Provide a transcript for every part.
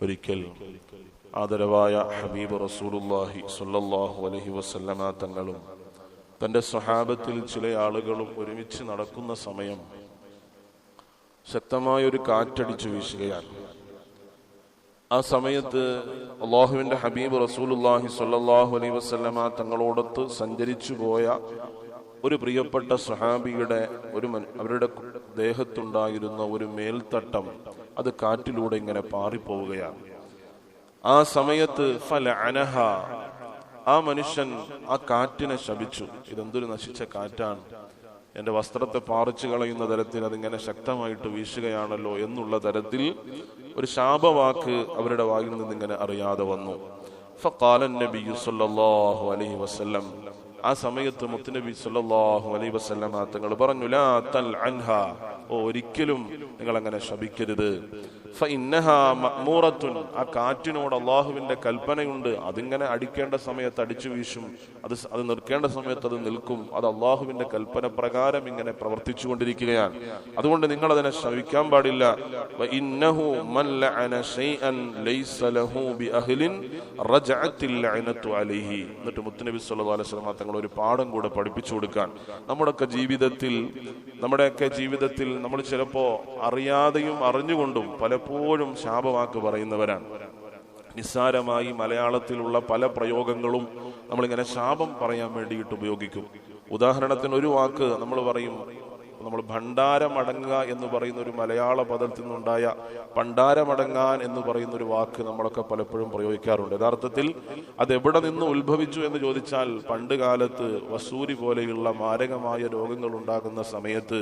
ഒരിക്കൽ ആദരവായ ഹബീബ് റസൂലുള്ളാഹി സ്വല്ലല്ലാഹു അലൈഹി വസല്ലമ തങ്ങളും തൻ്റെ സ്വഹാബത്തിൽ ചില ആളുകളും ഒരുമിച്ച് നടക്കുന്ന സമയം ശക്തമായൊരു കാറ്റടിച്ചു വീശുകയാണ്. ആ സമയത്ത് അള്ളാഹുവിൻ്റെ ഹബീബ് റസൂലുള്ളാഹി സ്വല്ലല്ലാഹു അലൈഹി വസല്ലമ തങ്ങളോടൊത്ത് സഞ്ചരിച്ചു പോയ ഒരു പ്രിയപ്പെട്ട സ്വഹാബിയുടെ അവരുടെ ദേഹത്തുണ്ടായിരുന്ന ഒരു മേൽത്തട്ടം അത് കാറ്റിലൂടെ ഇങ്ങനെ പാറിപ്പോവുകയാണ്. ആ സമയത്ത് ഫലഅനഹ, ആ മനുഷ്യൻ ആ കാറ്റിനെ ശപിച്ചു. ഇതെന്തൊരു നശിച്ച കാറ്റാണ്, എൻ്റെ വസ്ത്രത്തെ പാറിച്ചു കളയുന്ന തരത്തിൽ അതിങ്ങനെ ശക്തമായിട്ട് വീശുകയാണല്ലോ എന്നുള്ള തരത്തിൽ ഒരു ശാപവാക്ക് അവരുടെ വായിൽ നിന്ന് ഇങ്ങനെ അറിയാതെ വന്നു. ഫഖാല നബിയ്യു സ്വല്ലല്ലാഹു അലൈഹി വസല്ലം, ആ സമയത്ത് മുത്തുനബി സ്വല്ലല്ലാഹു അലൈഹി വസല്ലം തങ്ങൾ പറഞ്ഞു, ലാ തൽഅൻഹ, ഒരിക്കലും നിങ്ങൾ അങ്ങനെ ശപിക്കരുത്. ഫഇന്നഹാ മഅ്മൂറത്തുൻ, ആ കാറ്റിനോട് അള്ളാഹുവിന്റെ കൽപ്പനയുണ്ട്. അതിങ്ങനെ അടിക്കേണ്ട സമയത്ത് അടിച്ചു വീശും, അത് നിൽക്കേണ്ട സമയത്ത് അത് നിൽക്കും. അത് അള്ളാഹുവിന്റെ കൽപ്പന പ്രകാരം ഇങ്ങനെ പ്രവർത്തിച്ചു കൊണ്ടിരിക്കുകയാണ്. അതുകൊണ്ട് നിങ്ങൾ അതിനെ ശപിക്കാൻ പാടില്ല. വഇന്നഹു മൻ ലഅന ശൈഅൻ ലൈസ ലഹു ബിഅഹ്ലിൻ റജഅത്തിൽ ലഅനതു അലൈഹി. എന്നിട്ട് മുത്തുനബി സ്വല്ലല്ലാഹു അലൈഹി വസല്ലം തങ്ങൾ ഒരു പാഠം കൂടെ പഠിപ്പിച്ചു കൊടുക്കാൻ. നമ്മുടെയൊക്കെ ജീവിതത്തിൽ നമ്മൾ ചിലപ്പോ അറിയാതെയും അറിഞ്ഞുകൊണ്ടും പലപ്പോഴും ശാപവാക്ക് പറയുന്നവരാണ്. നിസ്സാരമായി മലയാളത്തിലുള്ള പല പ്രയോഗങ്ങളും നമ്മളിങ്ങനെ ശാപം പറയാൻ വേണ്ടിയിട്ട് ഉപയോഗിക്കും. ഉദാഹരണത്തിന് ഒരു വാക്ക് നമ്മൾ പറയും, നമ്മൾ ഭണ്ഡാരമടങ്ങുക എന്ന് പറയുന്ന ഒരു മലയാള പദത്തിൽ നിന്നുണ്ടായ പണ്ടാരമടങ്ങാൻ എന്ന് പറയുന്ന ഒരു വാക്ക് നമ്മളൊക്കെ പലപ്പോഴും പ്രയോഗിക്കാറുണ്ട്. യഥാർത്ഥത്തിൽ അത് എവിടെ നിന്ന് ഉത്ഭവിച്ചു എന്ന് ചോദിച്ചാൽ, പണ്ട് കാലത്ത് വസൂരി പോലെയുള്ള മാരകമായ രോഗങ്ങൾ ഉണ്ടാകുന്ന സമയത്ത്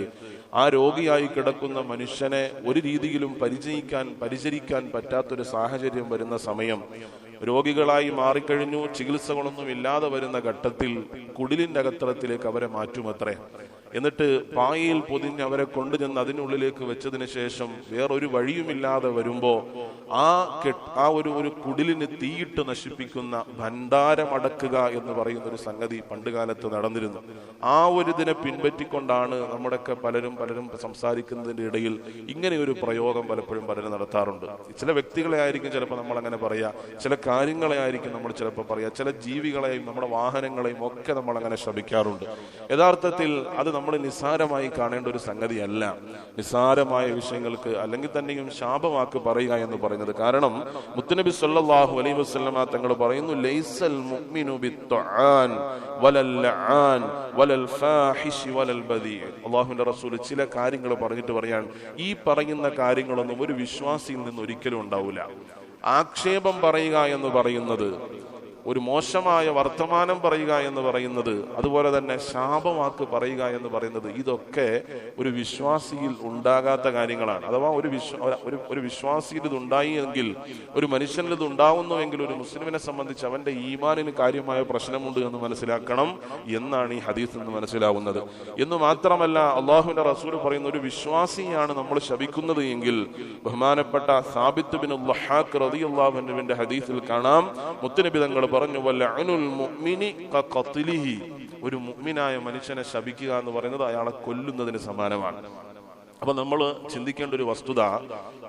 ആ രോഗിയായി കിടക്കുന്ന മനുഷ്യനെ ഒരു രീതിയിലും പരിചരിക്കാൻ പറ്റാത്തൊരു സാഹചര്യം വരുന്ന സമയം, രോഗികളായി മാറിക്കഴിഞ്ഞു, ചികിത്സകളൊന്നും ഇല്ലാതെ വരുന്ന ഘട്ടത്തിൽ കുടിലിന്റെ അകത്തളത്തിലേക്ക് അവരെ മാറ്റുമത്രേ. എന്നിട്ട് പായയിൽ പൊതിഞ്ഞ് അവരെ കൊണ്ടുചെന്ന് അതിനുള്ളിലേക്ക് വെച്ചതിന് ശേഷം വേറൊരു വഴിയുമില്ലാതെ വരുമ്പോ ആ ഒരു കുടിലിന് തീയിട്ട് നശിപ്പിക്കുന്ന ഭണ്ഡാരമടക്കുക എന്ന് പറയുന്ന ഒരു സംഗതി പണ്ട് കാലത്ത് നടന്നിരുന്നു. ആ ഒരു ഇതിനെ പിൻപറ്റിക്കൊണ്ടാണ് നമ്മുടെയൊക്കെ പലരും സംസാരിക്കുന്നതിന്റെ ഇടയിൽ ഇങ്ങനെ ഒരു പ്രയോഗം പലപ്പോഴും നടത്താറുണ്ട്. ചില വ്യക്തികളെ ആയിരിക്കും ചിലപ്പോൾ നമ്മൾ അങ്ങനെ പറയാ, ചില കാര്യങ്ങളെ ആയിരിക്കും നമ്മൾ ചിലപ്പോൾ പറയാ, ചില ജീവികളെയും നമ്മുടെ വാഹനങ്ങളെയും ഒക്കെ നമ്മൾ അങ്ങനെ ശപിക്കാറുണ്ട്. യഥാർത്ഥത്തിൽ അത് നമ്മൾ നിസ്സാരമായി കാണേണ്ട ഒരു സംഗതിയല്ല. നിസ്സാരമായ വിഷയങ്ങൾക്ക് അല്ലെങ്കിൽ തന്നെയും ശാപവാക്ക് പറയുക എന്ന് പറയുന്നത്. കാരണം മുത്തുനബി സ്വല്ലല്ലാഹു അലൈഹി വസല്ലമ തങ്ങൾ പറയുന്നു, ലൈസൽ മുഅ്മിനു ബിത്തുആൻ വലൽ ലആൻ വലൽ ഫാഹിശി വലൽ ബദീ. അല്ലാഹുവിന്റെ റസൂൽ ചില കാര്യങ്ങൾ പറഞ്ഞിട്ട് പറയാണ്, ഈ പറയുന്ന കാര്യങ്ങളൊന്നും ഒരു വിശ്വാസിയിൽ നിന്ന് ഒരിക്കലും ഉണ്ടാവില്ല. ആക്ഷേപം പറയുക എന്ന് പറയുന്നത്, ഒരു മോശമായ വർത്തമാനം പറയുക എന്ന് പറയുന്നത്, അതുപോലെ തന്നെ ശാപവാക്ക് പറയുക എന്ന് പറയുന്നത്, ഇതൊക്കെ ഒരു വിശ്വാസിയിൽ ഉണ്ടാകാത്ത കാര്യങ്ങളാണ്. അഥവാ ഒരു വിശ്വാസിയിൽ ഇത് ഉണ്ടായി എങ്കിൽ, ഒരു മനുഷ്യനിൽ ഇത് ഉണ്ടാവുന്നുവെങ്കിൽ, ഒരു മുസ്ലിമിനെ സംബന്ധിച്ച് അവന്റെ ഈമാനിന് കാര്യമായ പ്രശ്നമുണ്ട് എന്ന് മനസ്സിലാക്കണം എന്നാണ് ഈ ഹദീസിൽ നിന്ന് മനസ്സിലാവുന്നത്. എന്ന് മാത്രമല്ല, അള്ളാഹുവിന്റെ റസൂൽ പറയുന്ന ഒരു വിശ്വാസിയാണ് നമ്മൾ ശപിക്കുന്നത് എങ്കിൽ, ബഹുമാനപ്പെട്ട സാബിത്ത് ബിൻ ളഹാഖ് റളിയല്ലാഹു അൻഹുവിന്റെ ഹദീസിൽ കാണാം, മുത്തുനബി തങ്ങൾ പറഞ്ഞു, വലഅനുൽ മുഅ്മിനി കഖത്ലിഹി, ഒരു മുഅ്മിനായ മനുഷ്യനെ ശപിക്കുക എന്ന് പറയുന്നത് അയാളെ കൊല്ലുന്നതിന് സമാനമാണ്. അപ്പൊ നമ്മൾ ചിന്തിക്കേണ്ട ഒരു വസ്തുത,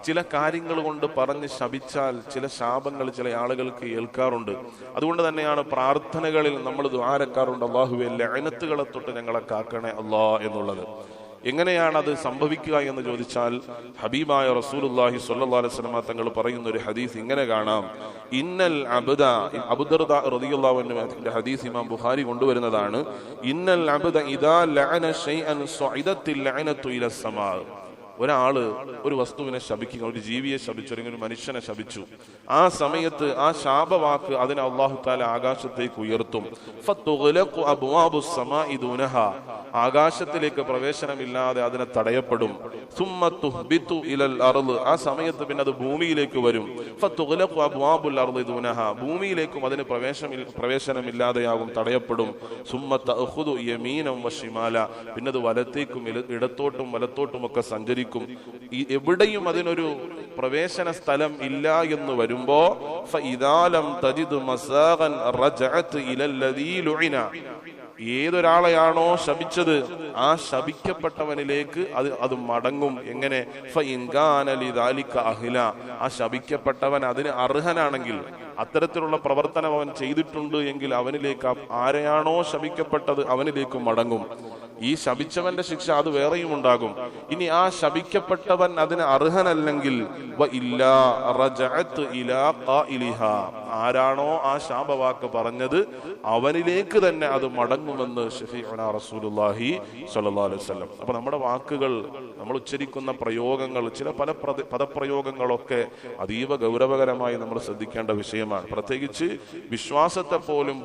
ചില കാര്യങ്ങൾ കൊണ്ട് പറഞ്ഞ് ശപിച്ചാൽ ചില ശാപങ്ങൾ ചില ആളുകൾക്ക് ഏൽക്കാറുണ്ട്. അതുകൊണ്ട് തന്നെയാണ് പ്രാർത്ഥനകളിൽ നമ്മൾ ദുആരക്കാറുണ്ട്, അല്ലാഹുവേ ലഅനത്തുകളെ തൊട്ട് ഞങ്ങളെ കാക്കണേ അല്ലാ എന്നുള്ളത്. എങ്ങനെയാണ് അത് സംഭവിക്കുക എന്ന് ചോദിച്ചാൽ, ഹബീബായ റസൂലുള്ളാഹി സ്വല്ലല്ലാഹു അലൈഹി വസല്ലം തങ്ങൾ പറയുന്ന ഒരു ഹദീസ് ഇങ്ങനെ കാണാം. ഇന്നൽ അബ്ദ, അബൂദർദ റളിയല്ലാഹു അൻഹുവിന്റെ ഹദീസ് ഇമാം ബുഖാരി കൊണ്ടുവരുന്നതാണ്. ഇന്നൽ അബ്ദ ഇദാ ലഅന ശൈഅൻ സുഇദത്തിൽ ലഅനതു ഇലസ് സമാ. ഒരാള് ഒരു വസ്തുവിനെ ശപിക്കുക, ഒരു ജീവിയെ ശപിച്ചു, അല്ലെങ്കിൽ ഒരു മനുഷ്യനെ ശപിച്ചു, ആ സമയത്ത് ആ ശാപവാക്ക് അതിനെ അല്ലാഹു തആല ആകാശത്തേക്ക് ഉയർത്തും. ഫതുഗ്ലഖു അബ്വാബുസ് സമാഇ ദൂനഹ, ആകാശത്തിലേക്ക് പ്രവേശനമില്ലാതെ അതിനെ തടയപ്പെടും. സുമ്മ തുഹ്ബിതു ഇലൽ അർള്, ആ സമയത്ത് പിന്നെ അത് ഭൂമിയിലേക്ക് വരും. ഫതുഗ്ലഖു അബ്വാബുൽ അർളി ദൂനഹ, ഭൂമിയിലേക്കും അതിന് പ്രവേശനമില്ലാതെയാകും, തടയപ്പെടും. സുമ്മ തഅഖുദു യമീനൻ വശിമാല, പിന്നെ അത് വലത്തേക്കും ഇടത്തോട്ടും വലത്തോട്ടും ഒക്കെ സഞ്ചരിക്കും. എവിടെയും അതിനൊരു പ്രവേശന സ്ഥലം ഇല്ല എന്ന് വരുമ്പോ ഏതൊരാളെയാണോ ശപിച്ചത് ആ ശപിക്കപ്പെട്ടവനിലേക്ക് അത് മടങ്ങും. എങ്ങനെ? ആ ശപിക്കപ്പെട്ടവൻ അതിന് അർഹനാണെങ്കിൽ, അത്തരത്തിലുള്ള പ്രവർത്തനം അവൻ ചെയ്തിട്ടുണ്ട് എങ്കിൽ അവനിലേക്ക്, ആരെയാണോ ശപിക്കപ്പെട്ടത് അവനിലേക്ക് മടങ്ങും. ഈ ശപിച്ചവന്റെ ശിക്ഷ അത് വേറെയും ഉണ്ടാകും. ഇനി ആ ശപിക്കപ്പെട്ടവൻ അതിന് അർഹനല്ലെങ്കിൽ ആരാണോ ആ ശാപവാക്ക് പറഞ്ഞത് അവനിലേക്ക് തന്നെ അത് മടങ്ങുമെന്ന് ശഫീഉനാ റസൂലുള്ളാഹി സ്വല്ലല്ലാഹു അലൈഹി വസല്ലം. അപ്പൊ നമ്മുടെ വാക്കുകൾ, നമ്മൾ ഉച്ചരിക്കുന്ന പ്രയോഗങ്ങൾ, ചില പല പദപ്രയോഗങ്ങളൊക്കെ അതീവ ഗൗരവകരമായി നമ്മൾ ശ്രദ്ധിക്കേണ്ട വിഷയമാണ്. പ്രത്യേകിച്ച് വിശ്വാസത്തെ പോലും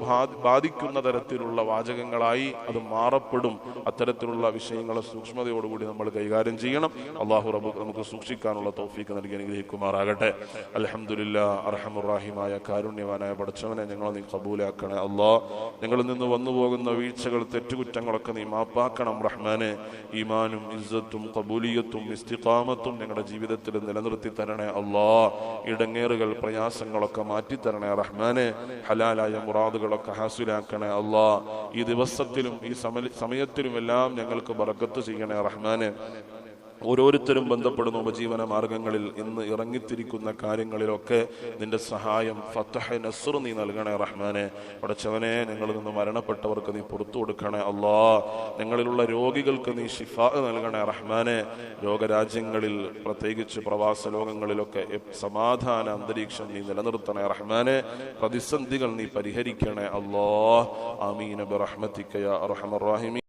ബാധിക്കുന്ന തരത്തിലുള്ള വാചകങ്ങളായി അത് മാറപ്പെടും. അത്തരത്തിലുള്ള വിഷയങ്ങളെ സൂക്ഷ്മതയോടുകൂടി നമ്മൾ കൈകാര്യം ചെയ്യണം. അല്ലാഹു റബ്ബ് നമുക്ക് സൂക്ഷിക്കാനുള്ള തൗഫീഖ് നൽകി അനുഗ്രഹിക്കുമാറാകട്ടെ. അൽഹംദുലില്ലാഹ്. അർഹമുർ റഹീമായ കാരുണ്യവാനായ പടച്ചവനെ, ഞങ്ങളെ നീ ഖബൂലാക്കണേ അല്ലാഹ്. ഞങ്ങളിൽ നിന്ന് വന്നു പോകുന്ന വീഴ്ചകൾ, തെറ്റുകുറ്റങ്ങളൊക്കെ നീ മാപ്പാക്കണം റഹ്മാനെ. ഈമാനും ഇസ്സത്തും ഖബൂലിയത്തും ഇസ്തിഖാമത്തും ഞങ്ങളുടെ ജീവിതത്തിൽ നിലനിർത്തി തരണേ അല്ലാഹ്. ഇടങ്ങേറുകൾ, പ്രയാസങ്ങളൊക്കെ മാറ്റിത്തരണേ റഹ്മാനെ. ഹലാലായ മുറാദുകളൊക്കെ ഹാസിലാക്കണേ അല്ലാഹ്. ഈ ദിവസത്തിലും ഈ സമയത്തിലും എല്ലാം ഞങ്ങൾക്ക് ബറക്കത്ത് ചെയ്യണേ റഹ്മാനെ. ഓരോരുത്തരും ബന്ധപ്പെടുന്ന ഉപജീവന മാർഗങ്ങളിൽ ഇന്ന് ഇറങ്ങിത്തിരിക്കുന്ന കാര്യങ്ങളിലൊക്കെ നിന്റെ സഹായം, ഫതഹ്, നസ്ർ നീ നൽകണേ റഹ്മാനെ. പടച്ചവനെ, ഞങ്ങളിൽ നിന്ന് മരണപ്പെട്ടവർക്ക് നീ പുറത്തു കൊടുക്കണേ അല്ലാഹ്. ഞങ്ങളിലുള്ള രോഗികൾക്ക് നീ ശിഫാ നൽകണേ റഹ്മാനെ. രോഗരാജ്യങ്ങളിൽ, പ്രത്യേകിച്ച് പ്രവാസ ലോകങ്ങളിലൊക്കെ സമാധാന അന്തരീക്ഷം നീ നിലനിർത്തണേ റഹ്മാനെ. പ്രതിസന്ധികൾ നീ പരിഹരിക്കണേ അല്ലാഹ്. ആമീൻ ബിറഹ്മതിക യാ അർഹമർ റഹീമീൻ.